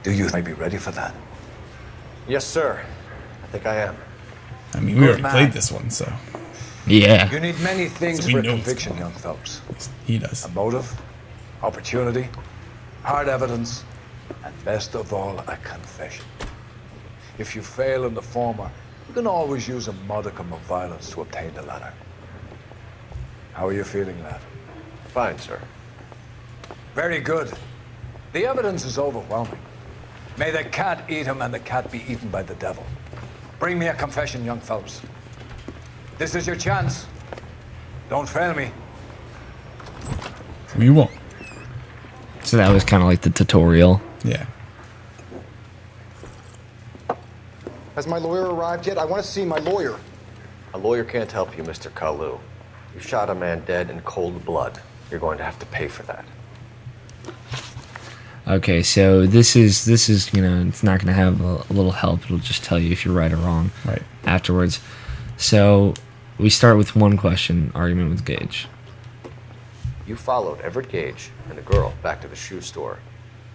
Do you be ready for that? Yes, sir. I think I am. I mean, we already played this one, so. Yeah. You need many things for a conviction, young fellows. He does. A motive, opportunity, hard evidence, and best of all, a confession. If you fail in the former, you can always use a modicum of violence to obtain the latter. How are you feeling, lad? Fine, sir. Very good. The evidence is overwhelming. May the cat eat him and the cat be eaten by the devil. Bring me a confession, young fellows. This is your chance. Don't fail me. We won't. So that was kind of like the tutorial. Yeah. Has my lawyer arrived yet? I want to see my lawyer. A lawyer can't help you, Mr. Kalu. You shot a man dead in cold blood. You're going to have to pay for that. Okay, so this is you know, it's not going to have a little help. It'll just tell you if you're right or wrong afterwards. So we start with one question, argument with Gage. You followed Everett Gage and the girl back to the shoe store.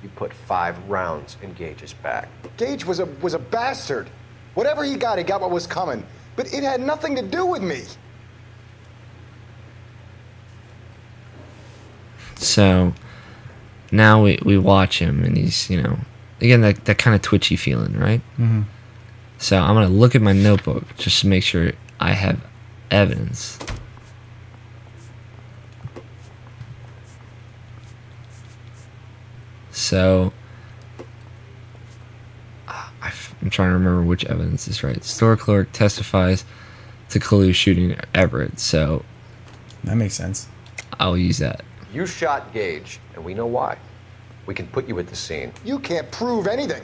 You put 5 rounds in Gage's back. Gage was a bastard. Whatever he got what was coming. But it had nothing to do with me. So now we watch him, and he's, you know, again, that kind of twitchy feeling, right? Mm-hmm. So I'm going to look at my notebook just to make sure I have evidence. So I'm trying to remember which evidence is right. Store clerk testifies to Kalu shooting Everett, so that makes sense. I'll use that. You shot Gage, and we know why. We can put you at the scene. You can't prove anything.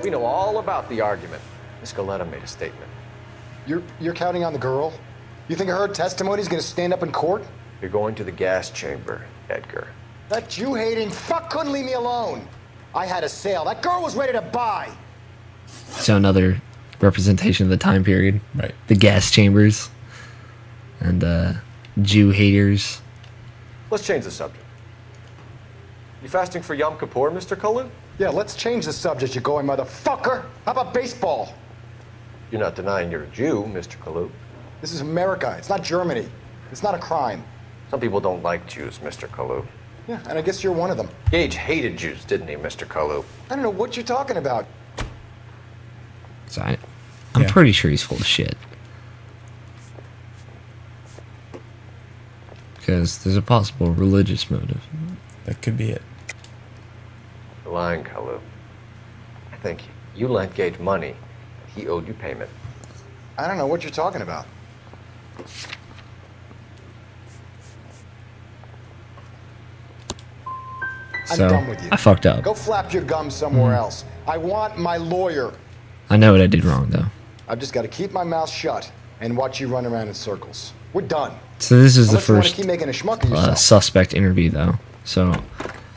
We know all about the argument. Miss Galetta made a statement. You're counting on the girl? You think her testimony's gonna stand up in court? You're going to the gas chamber, Edgar. That Jew-hating fuck couldn't leave me alone. I had a sale. That girl was ready to buy. So another representation of the time period. Right. The gas chambers. And Jew haters. Let's change the subject. You fasting for Yom Kippur, Mr. Cullen? Yeah, let's change the subject, you going motherfucker. How about baseball? You're not denying you're a Jew, Mr. Kalu. This is America. It's not Germany. It's not a crime. Some people don't like Jews, Mr. Kalu. Yeah, and I guess you're one of them. Gage hated Jews, didn't he, Mr. Kalu? I don't know what you're talking about. So I'm pretty sure he's full of shit. Because there's a possible religious motive. That could be it. You're lying, Kalu. I think you lent Gage money. He owed you payment. I don't know what you're talking about. So, I'm done with you. I fucked up. Go flap your gums somewhere else. I want my lawyer. I know what I did wrong, though. I've just got to keep my mouth shut and watch you run around in circles. We're done. So this is Unless the you wanna first keep making a schmuck of yourself. suspect interview, though. So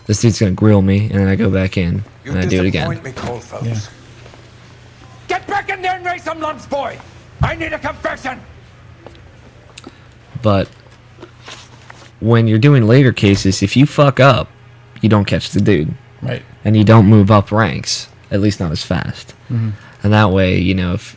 this dude's going to grill me, and then I go back in, and I do it again. Me, cold fellas. Yeah. Get back in there and raise some lumps, boy! I need a confession! But when you're doing later cases, if you fuck up, you don't catch the dude. Right. And you don't move up ranks, at least not as fast. Mm-hmm. And that way, you know, if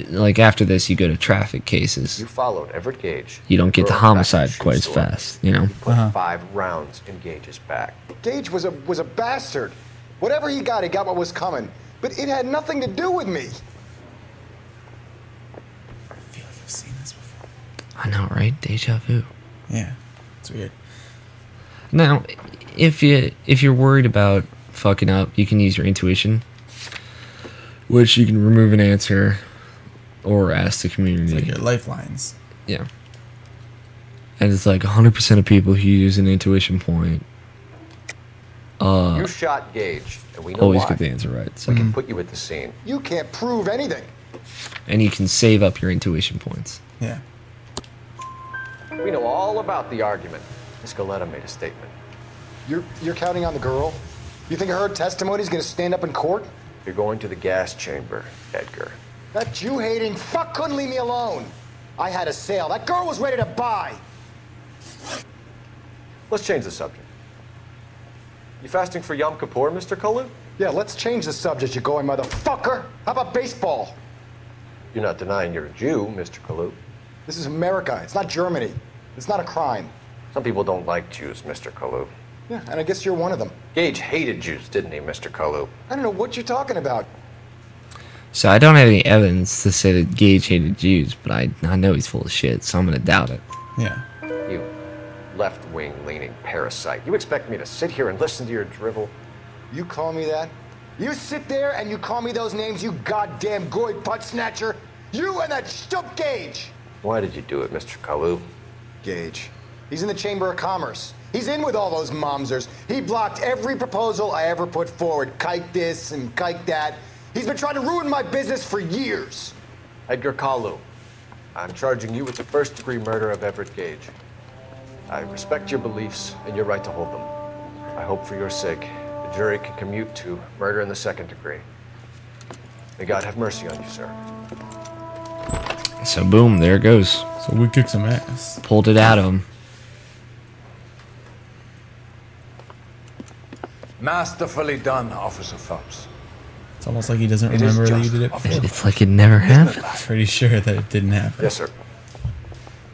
like after this you go to traffic cases, You followed Everett Gage. you don't get to Girl back to homicide the shoe quite as store. fast, you know? You put 5 rounds in Gage's back. Gage was a bastard. Whatever he got what was coming. But it had nothing to do with me. I feel like I've seen this before. I know, right? Deja vu. Yeah. It's weird. Now, if you're worried about fucking up, you can use your intuition, which you can remove an answer or ask the community. It's like your lifelines. Yeah. And it's like 100% of people who use an intuition point You shot Gage, and we know always why. get the answer right. So. We can put you at the scene. You can't prove anything. And you can save up your intuition points. Yeah. We know all about the argument. Miss Galetta made a statement. You're counting on the girl? You think her testimony's gonna stand up in court? You're going to the gas chamber, Edgar. That Jew-hating fuck couldn't leave me alone. I had a sale. That girl was ready to buy. Let's change the subject. You fasting for Yom Kippur, Mr. Kalu? Yeah, let's change the subject, you going motherfucker. How about baseball? You're not denying you're a Jew, Mr. Kalu. This is America. It's not Germany. It's not a crime. Some people don't like Jews, Mr. Kalu. Yeah, and I guess you're one of them. Gage hated Jews, didn't he, Mr. Kalu? I don't know what you're talking about. So I don't have any evidence to say that Gage hated Jews, but I know he's full of shit, so I'm gonna doubt it. Yeah. You left-wing leaning parasite. You expect me to sit here and listen to your drivel? You call me that? You sit there and you call me those names, you goddamn goy putt snatcher? You and that stump Gage! Why did you do it, Mr. Kalu? Gage. He's in the Chamber of Commerce. He's in with all those momsers. He blocked every proposal I ever put forward. Kike this and kike that. He's been trying to ruin my business for years. Edgar Kalu, I'm charging you with the first-degree murder of Everett Gage. I respect your beliefs and your right to hold them. I hope for your sake the jury can commute to murder in the second degree. May God have mercy on you, sir. So boom, there it goes. So we kicked some ass. Pulled it out of him. Masterfully done, Officer Phelps. It's almost like he doesn't It is remember that you just did it before. It's like it never happened. Pretty sure that it didn't happen. Yes, sir.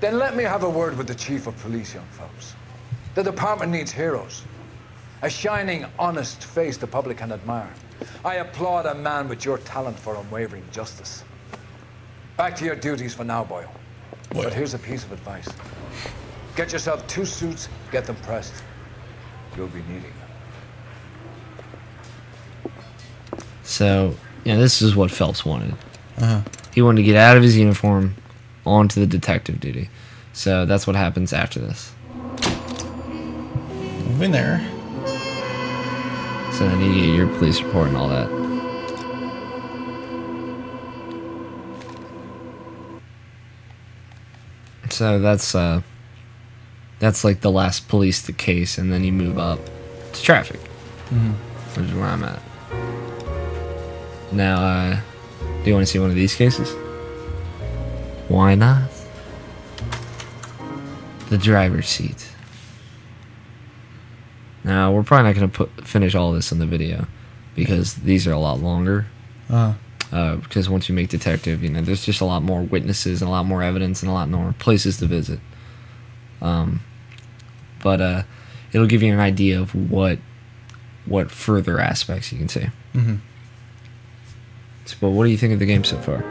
Then let me have a word with the Chief of Police, young Phelps. The department needs heroes. A shining, honest face the public can admire. I applaud a man with your talent for unwavering justice. Back to your duties for now, Boyle. But here's a piece of advice. Get yourself 2 suits, get them pressed. You'll be needing them. So, yeah, this is what Phelps wanted. Uh-huh. He wanted to get out of his uniform onto the detective duty. So that's what happens after this. Move in there. So then you get your police report and all that. So that's like the last police the case, and then you move up to traffic, which is where I'm at. Now, do you want to see one of these cases? Why not? The driver's seat. Now, we're probably not going to finish all this in the video, because these are a lot longer. Because once you make detective, you know, there's just a lot more witnesses and a lot more evidence and a lot more places to visit. But it'll give you an idea of what further aspects you can see. Mm-hmm. But what do you think of the game so far?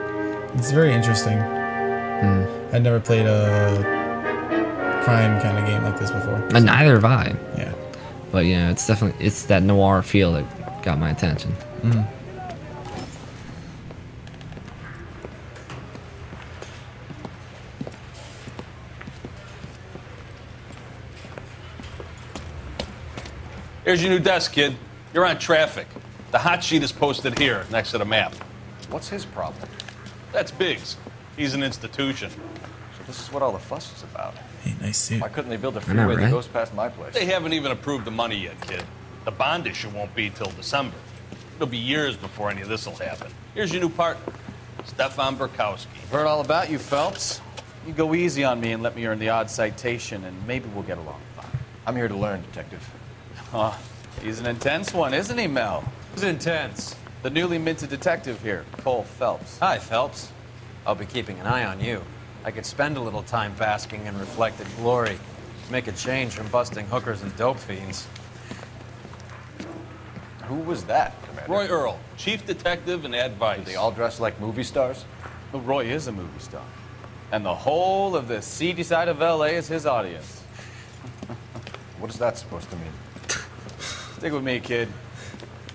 It's very interesting. I'd never played a crime kind of game like this before. And neither have I. Yeah. But yeah, it's that noir feel that got my attention. Here's your new desk, kid. You're on traffic. The hot sheet is posted here, next to the map. What's his problem? That's Biggs. He's an institution. So this is what all the fuss is about. Hey, nice suit. Why couldn't they build a know, freeway right? that goes past my place? They haven't even approved the money yet, kid. The bond issue won't be till December. It'll be years before any of this will happen. Here's your new partner, Stefan Burkowski. Heard all about you, Phelps. You go easy on me and let me earn the odd citation, and maybe we'll get along fine. I'm here to learn, Detective. Oh, he's an intense one, isn't he, Mel? Who's intense? The newly minted detective here, Cole Phelps. Hi, Phelps. I'll be keeping an eye on you. I could spend a little time basking in reflected glory. Make a change from busting hookers and dope fiends. Who was that, Commander? Roy Earl, chief detective and advice. They all dress like movie stars? Well, Roy is a movie star. And the whole of the seedy side of L.A. is his audience. What is that supposed to mean? Stick with me, kid.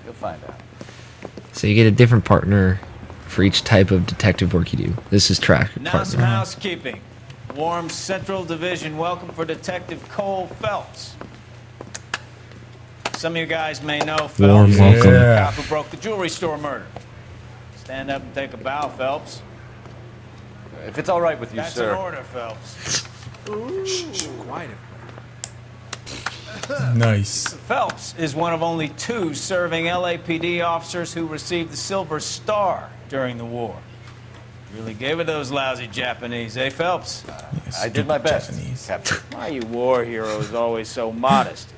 You'll find out. So you get a different partner for each type of detective work you do. This is track Now some partner. housekeeping. Warm Central Division welcome for Detective Cole Phelps. Some of you guys may know Warm Phelps. welcome. The cop who broke the jewelry store murder. Stand up and take a bow, Phelps. If it's all right with you, That's sir. an order, Phelps. Quiet. Nice. Phelps is one of only 2 serving LAPD officers who received the Silver Star during the war. Really gave it those lousy Japanese, eh, Phelps? I did my best, Japanese. Captain. Why are you war heroes always so modest?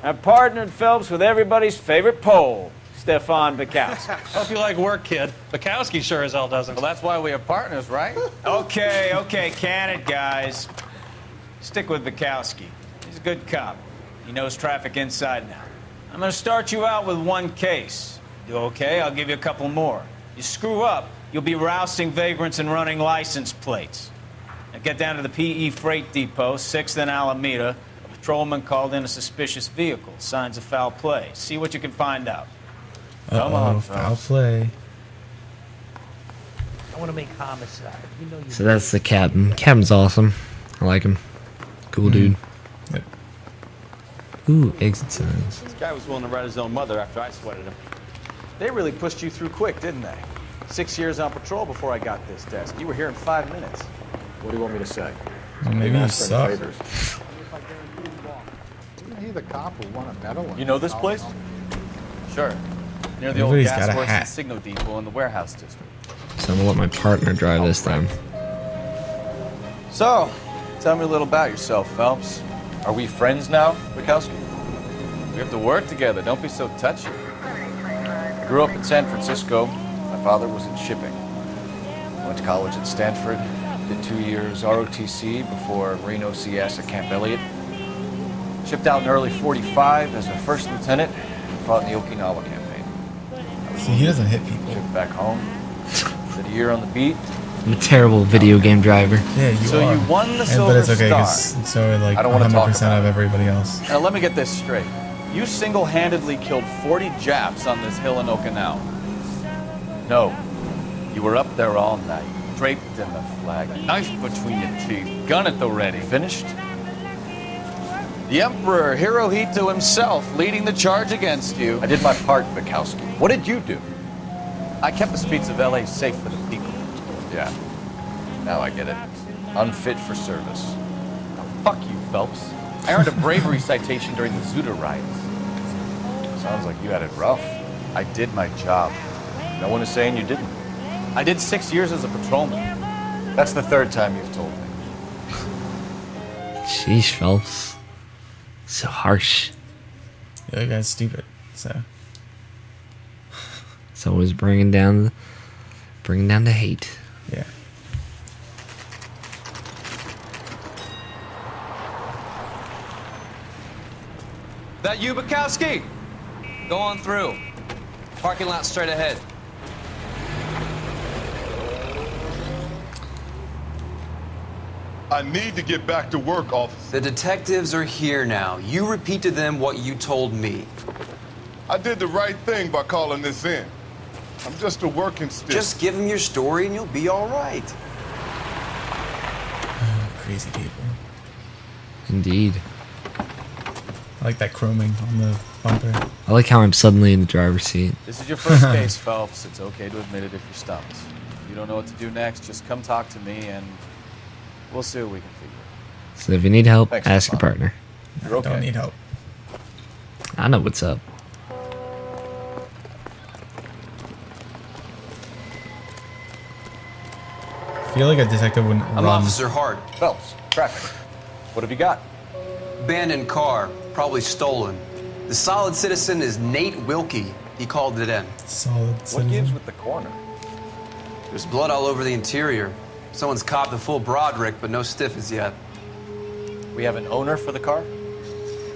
I've partnered Phelps with everybody's favorite Pole, Stefan Bukowski. Hope you like work, kid. Bukowski sure as hell doesn't. Well, that's why we have partners, right? Okay, can it, guys. Stick with Bukowski. He's a good cop. He knows traffic inside and out. I'm gonna start you out with one case. Do okay, I'll give you a couple more. You screw up, you'll be rousting vagrants and running license plates. Now get down to the PE Freight Depot, 6th and Alameda. A patrolman called in a suspicious vehicle. Signs of foul play. See what you can find out. Come on, foul play. I want to make homicide. You know So that's the captain. Captain's awesome. I like him. Cool dude. Yep. Ooh, exit signs. This guy was willing to write his own mother after I sweated him. They really pushed you through quick, didn't they? 6 years on patrol before I got this desk. You were here in 5 minutes. What do you want me to say? Well, maybe you Ask for any suck. favors. Isn't he the cop who won a medal? You know this place? Sure. Near the Everybody's old got a gas works hat. and signal depot in the warehouse district. So I'm gonna let my partner drive this time. So, tell me a little about yourself, Phelps. Are we friends now, Bukowski? We have to work together. Don't be so touchy. I grew up in San Francisco. My father was in shipping. Went to college at Stanford. Did 2 years ROTC before Reno CS at Camp Elliott. Shipped out in early '45 as a first lieutenant and fought in the Okinawa campaign. See, he doesn't hit people. Shipped back home. Did a year on the beat. I'm a terrible video game driver. Yeah, you So are. you won the But Silver it's okay, Star. 'cause so are like I don't wanna talk 100% about of it. everybody else. Now let me get this straight. You single-handedly killed 40 Japs on this hill in Okinawa. No, you were up there all night, draped in the flag, a knife between your teeth, gun at the ready. Finished? The Emperor Hirohito himself leading the charge against you. I did my part, Bukowski. What did you do? I kept the streets of LA safe for the people. Yeah, now I get it. Unfit for service. Now, fuck you, Phelps. I earned a bravery citation during the Zuda riots. Sounds like you had it rough. I did my job. No one is saying you didn't. I did 6 years as a patrolman. That's the third time you've told me. Sheesh, Phelps. So harsh. The other guy's stupid, so. It's always bringing down the hate. Yeah. That you, Bukowski? Go on through. Parking lot straight ahead. I need to get back to work, officer. The detectives are here now. You repeat to them what you told me. I did the right thing by calling this in. I'm just a working stick. Just give them your story and you'll be all right. Crazy people. Indeed. I like that chroming on the bumper. I like how I'm suddenly in the driver's seat. This is your first case, Phelps. It's okay to admit it if you're stumped. If you don't know what to do next, just come talk to me and we'll see what we can figure. So if you need help, Thanks, ask your Stefan. partner. You're okay. Don't need help. I know what's up. I feel like a detective wouldn't I'm run. Officer Hart. Phelps, traffic. What have you got? Abandoned car, probably stolen. The solid citizen is Nate Wilkie. He called it in. Solid What citizen. gives with the corner? There's blood all over the interior. Someone's copped the full Broderick, but no stiff as yet. We have an owner for the car?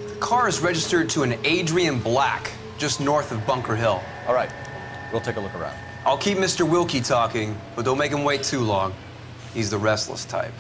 The car is registered to an Adrian Black, just north of Bunker Hill. All right, we'll take a look around. I'll keep Mr. Wilkie talking, but don't make him wait too long. He's the restless type.